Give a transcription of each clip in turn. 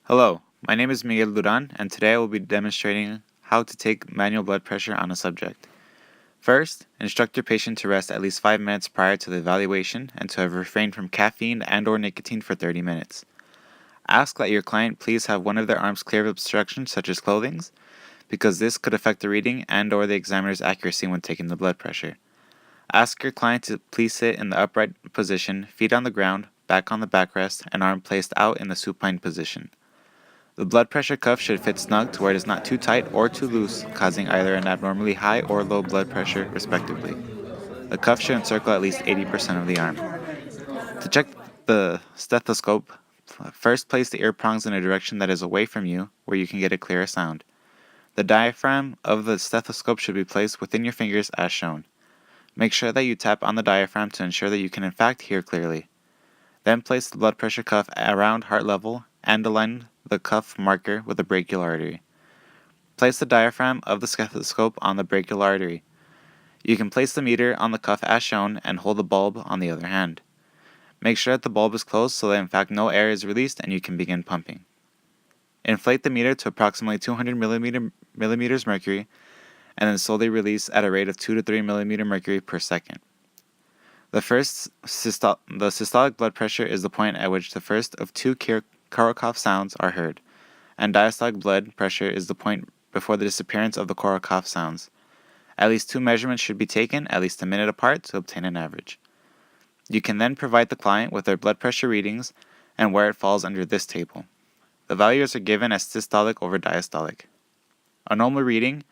Hello, my name is Miguel Duran, and today I will be demonstrating how to take manual blood pressure on a subject. First, instruct your patient to rest at least 5 minutes prior to the evaluation and to have refrained from caffeine and/or nicotine for 30 minutes. Ask that your client please have one of their arms clear of obstruction, such as clothing, because this could affect the reading and/or the examiner's accuracy when taking the blood pressure. Ask your client to please sit in the upright position, feet on the ground, back on the backrest, and arm placed out in the supine position. The blood pressure cuff should fit snug to where it is not too tight or too loose, causing either an abnormally high or low blood pressure, respectively. The cuff should encircle at least 80% of the arm. To check the stethoscope, first place the ear prongs in a direction that is away from you, where you can get a clearer sound. The diaphragm of the stethoscope should be placed within your fingers as shown. Make sure that you tap on the diaphragm to ensure that you can in fact hear clearly. Then place the blood pressure cuff around heart level and align the cuff marker with the brachial artery. Place the diaphragm of the stethoscope on the brachial artery. You can place the meter on the cuff as shown and hold the bulb on the other hand. Make sure that the bulb is closed so that in fact no air is released and you can begin pumping. Inflate the meter to approximately 200 millimeters mercury and then slowly release at a rate of 2 to 3 millimeter mercury per second. The systolic blood pressure is the point at which the first of two Korokov sounds are heard, and diastolic blood pressure is the point before the disappearance of the Korokov sounds. At least 2 measurements should be taken at least a minute apart to obtain an average. You can then provide the client with their blood pressure readings and where it falls under this table. The values are given as systolic over diastolic. A normal reading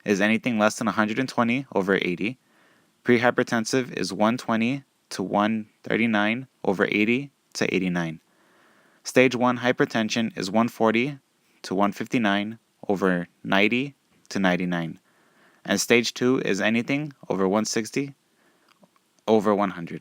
is anything less than 120 over 80. Prehypertensive is 120 to 139 over 80 to 89. Stage 1 hypertension is 140 to 159 over 90 to 99. And stage 2 is anything over 160 over 100.